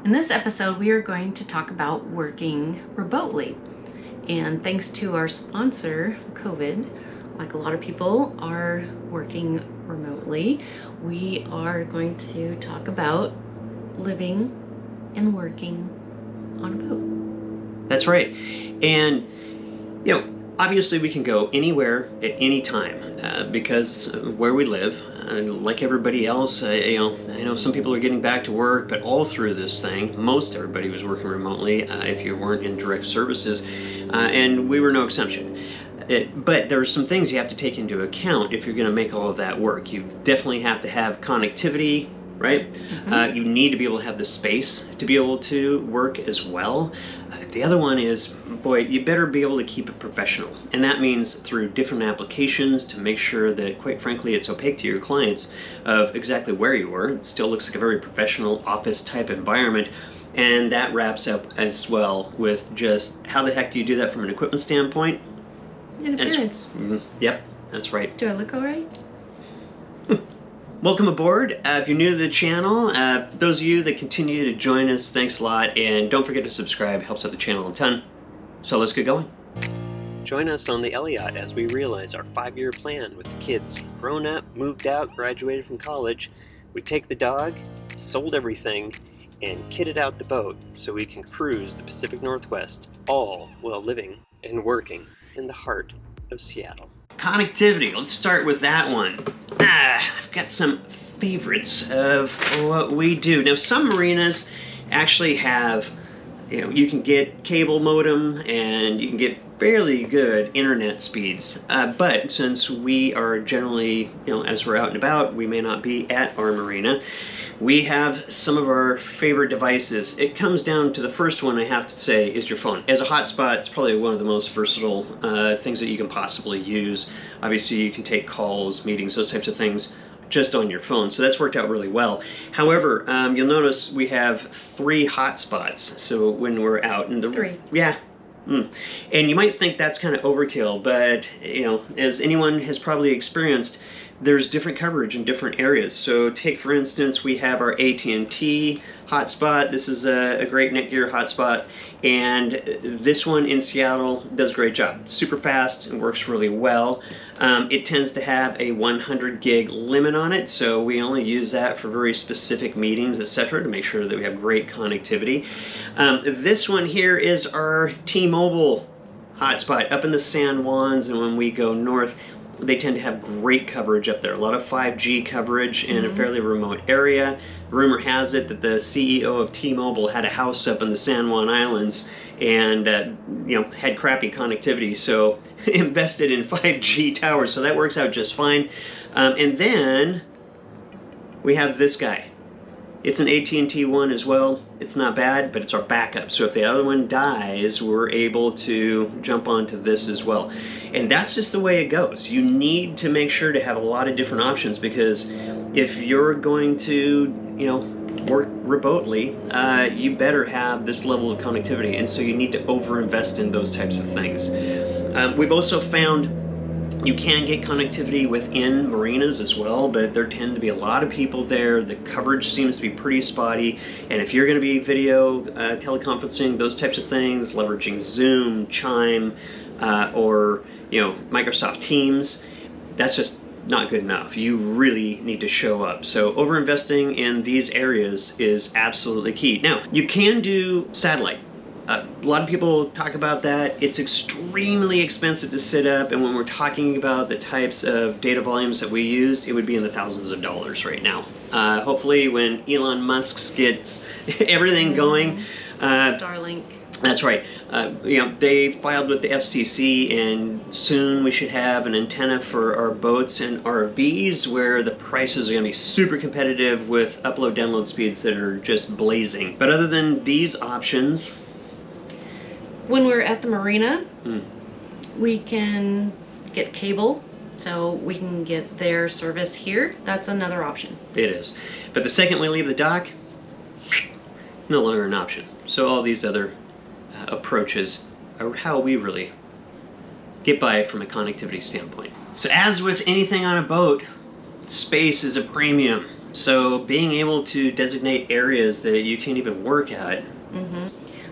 In this episode, we are going to talk about working remotely. And thanks to our sponsor, COVID, like a lot of people are working remotely, we are going to talk about living and working on a boat. That's right. And, obviously we can go anywhere at any time because where we live, like everybody else, I know some people are getting back to work, but all through this thing, most everybody was working remotely if you weren't in direct services, and we were no exception. But there are some things you have to take into account if you're going to make all of that work. You definitely have to have connectivity, right? You need to be able to have the space to be able to work as well. The other one is, boy, you better be able to keep it professional. And that means through different applications to make sure that, quite frankly, it's opaque to your clients of exactly where you were. It still looks like a very professional office type environment. And that wraps up as well with just how the heck do you do that from an equipment standpoint? And appearance. Yep, that's right. Do I look all right? Welcome aboard. If you're new to the channel, for those of you that continue to join us, thanks a lot. And don't forget to subscribe, helps out the channel a ton. So let's get going. Join us on the Elli-Yacht as we realize our 5-year plan with the kids. Grown up, moved out, graduated from college. We take the dog, sold everything, and kitted out the boat so we can cruise the Pacific Northwest, all while living and working in the heart of Seattle. Connectivity, let's start with that one. I've got some favorites of what we do. Now, some marinas actually have, you can get cable modem and you can get fairly good internet speeds. But since we are generally, as we're out and about, we may not be at our marina, we have some of our favorite devices. It comes down to the first one I have to say is your phone. As a hotspot, it's probably one of the most versatile things that you can possibly use. Obviously, you can take calls, meetings, those types of things just on your phone. So that's worked out really well. However, you'll notice we have 3 hotspots. So when we're out in the... 3. Yeah. And you might think that's kind of overkill, but as anyone has probably experienced, there's different coverage in different areas. So take, for instance, we have our AT&T hotspot. This is a great Netgear hotspot, and this one in Seattle does a great job. Super fast and works really well. It tends to have a 100 gig limit on it, so we only use that for very specific meetings, etc., to make sure that we have great connectivity. This one here is our T-Mobile hotspot up in the San Juans, and when we go north, they tend to have great coverage up there. A lot of 5G coverage in a fairly remote area. Rumor has it that the CEO of T-Mobile had a house up in the San Juan Islands and had crappy connectivity, so invested in 5G towers, so that works out just fine. And then we have this guy. It's an AT&T one as well. It's not bad, but it's our backup. So if the other one dies, we're able to jump onto this as well. And that's just the way it goes. You need to make sure to have a lot of different options, because if you're going to, work remotely, you better have this level of connectivity. And so you need to overinvest in those types of things. We've also found you can get connectivity within marinas as well, but there tend to be a lot of people there. The coverage seems to be pretty spotty, and if you're going to be video teleconferencing, those types of things, leveraging Zoom, Chime, or Microsoft Teams, that's just not good enough. You really need to show up. So overinvesting in these areas is absolutely key. Now, you can do satellite. A lot of people talk about that. It's extremely expensive to set up, and when we're talking about the types of data volumes that we use, it would be in the thousands of dollars right now. Hopefully when Elon Musk gets everything going, Starlink. That's right. They filed with the FCC, and soon we should have an antenna for our boats and RVs where the prices are going to be super competitive with upload-download speeds that are just blazing. But other than these options, when we're at the marina, we can get cable, so we can get their service here. That's another option. It is. But the second we leave the dock, it's no longer an option. So all these other approaches are how we really get by from a connectivity standpoint. So as with anything on a boat, space is a premium. So being able to designate areas that you can't even work at.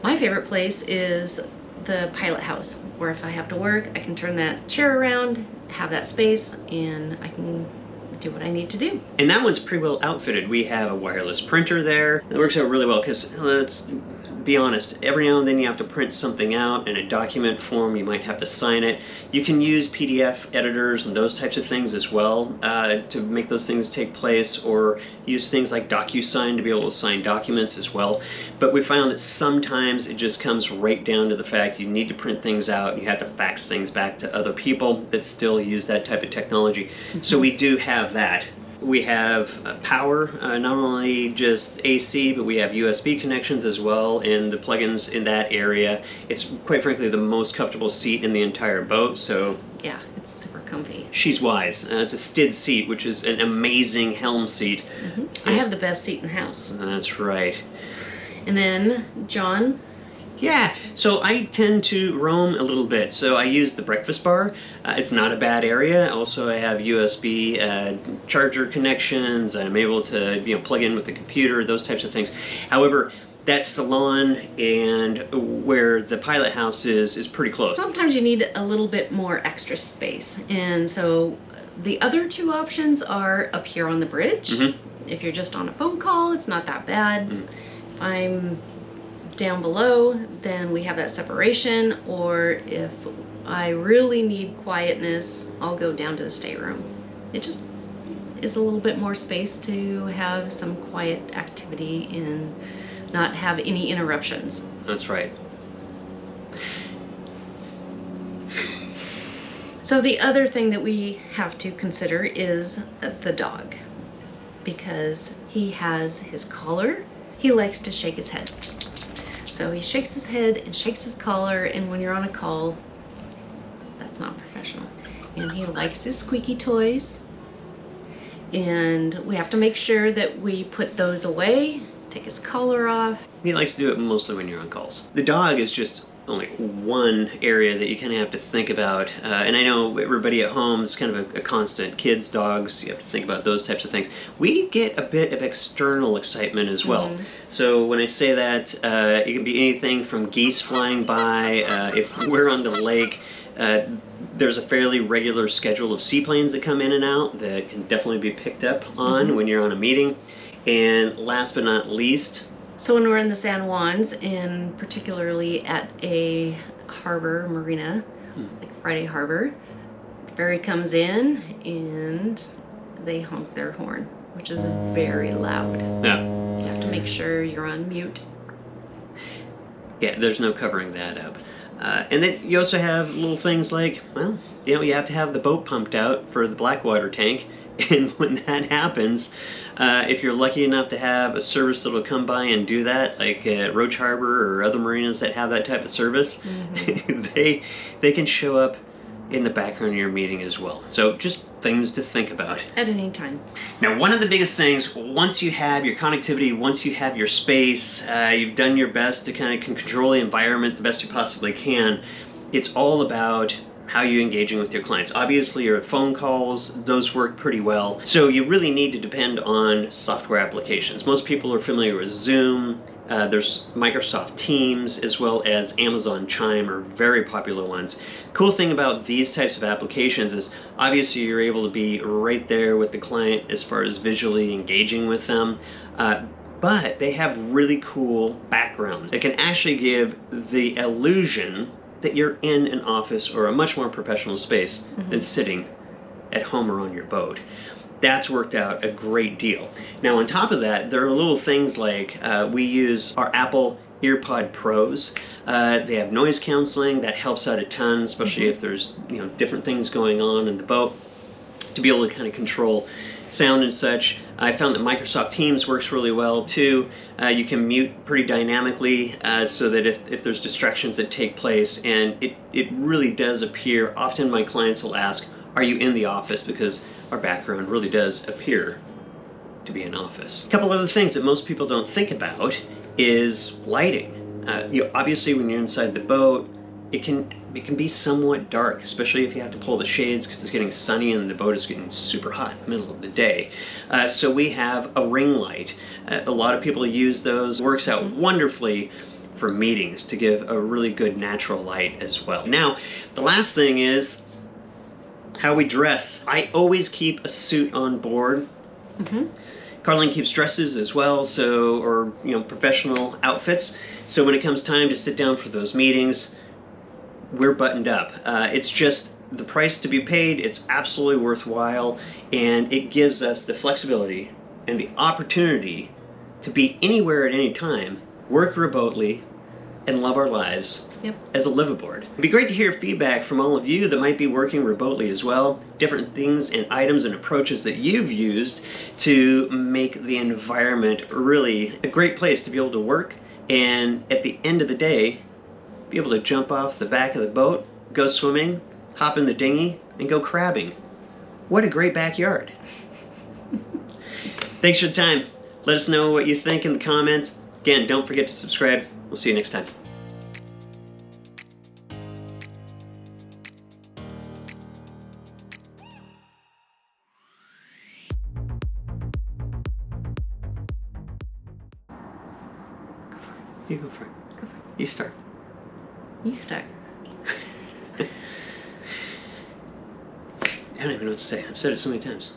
My favorite place is the pilot house, where if I have to work, I can turn that chair around, have that space, and I can do what I need to do. And that one's pretty well outfitted. We have a wireless printer there. It works out really well because, let's be honest, every now and then you have to print something out in a document form. You might have to sign it. You can use PDF editors and those types of things as well to make those things take place, or use things like DocuSign to be able to sign documents as well. But we found that sometimes it just comes right down to the fact you need to print things out and you have to fax things back to other people that still use that type of technology. So we do have that. We have power, not only just AC, but we have USB connections as well, and the plugins in that area. It's quite frankly the most comfortable seat in the entire boat, so... Yeah, it's super comfy. She's wise. It's a Stid seat, which is an amazing helm seat. I have the best seat in the house. That's right. And then, John... Yeah, so I tend to roam a little bit. So I use the breakfast bar. It's not a bad area. Also, I have USB charger connections. I'm able to plug in with the computer, those types of things. However, that salon and where the pilot house is pretty close. Sometimes you need a little bit more extra space. And so the other two options are up here on the bridge. If you're just on a phone call, it's not that bad. If I'm down below, then we have that separation, or if I really need quietness, I'll go down to the stateroom. It just is a little bit more space to have some quiet activity and not have any interruptions. That's right. So the other thing that we have to consider is the dog, because he has his collar. He likes to shake his head. So he shakes his head and shakes his collar, and when you're on a call, that's not professional. And he likes his squeaky toys, and we have to make sure that we put those away, take his collar off. He likes to do it mostly when you're on calls. The dog is just only one area that you kind of have to think about. And I know everybody at home is kind of a constant. Kids, dogs, you have to think about those types of things. We get a bit of external excitement as well. So when I say that, it can be anything from geese flying by. If we're on the lake, there's a fairly regular schedule of seaplanes that come in and out that can definitely be picked up on when you're on a meeting. And last but not least, so when we're in the San Juans, and particularly at a harbor, marina, like Friday Harbor, the ferry comes in and they honk their horn, which is very loud. Yeah. You have to make sure you're on mute. Yeah, there's no covering that up. And then you also have little things like, well, you have to have the boat pumped out for the Blackwater tank. And when that happens, if you're lucky enough to have a service that will come by and do that, like Roach Harbor or other marinas that have that type of service, they can show up in the background of your meeting as well. So just things to think about. At any time. Now, one of the biggest things, once you have your connectivity, once you have your space, you've done your best to kind of control the environment the best you possibly can, it's all about how you're engaging with your clients. Obviously, your phone calls, those work pretty well. So you really need to depend on software applications. Most people are familiar with Zoom. There's Microsoft Teams, as well as Amazon Chime are very popular ones. Cool thing about these types of applications is obviously you're able to be right there with the client as far as visually engaging with them. But they have really cool backgrounds that can actually give the illusion that you're in an office or a much more professional space than sitting at home or on your boat. That's worked out a great deal. Now, on top of that, there are little things like we use our Apple EarPod Pros. They have noise canceling. That helps out a ton, especially if there's different things going on in the boat, to be able to kind of control sound and such. I found that Microsoft Teams works really well too. You can mute pretty dynamically so that if there's distractions that take place, and it really does appear. Often my clients will ask, are you in the office? Because our background really does appear to be an office. A couple other things that most people don't think about is lighting. Obviously when you're inside the boat, it can it can be somewhat dark, especially if you have to pull the shades because it's getting sunny and the boat is getting super hot in the middle of the day. So we have a ring light. A lot of people use those. Works out wonderfully for meetings to give a really good natural light as well. Now, the last thing is how we dress. I always keep a suit on board. Karlynn keeps dresses as well, so, or professional outfits. So when it comes time to sit down for those meetings, we're buttoned up. It's just the price to be paid. It's absolutely worthwhile, and it gives us the flexibility and the opportunity to be anywhere at any time, work remotely, and love our lives as a liveaboard. It'd be great to hear feedback from all of you that might be working remotely as well. Different things and items and approaches that you've used to make the environment really a great place to be able to work, and at the end of the day, be able to jump off the back of the boat, go swimming, hop in the dinghy, and go crabbing. What a great backyard. Thanks for your time. Let us know what you think in the comments. Again, don't forget to subscribe. We'll see you next time. You go for it. Go for it. You start. You start. I don't even know what to say. I've said it so many times.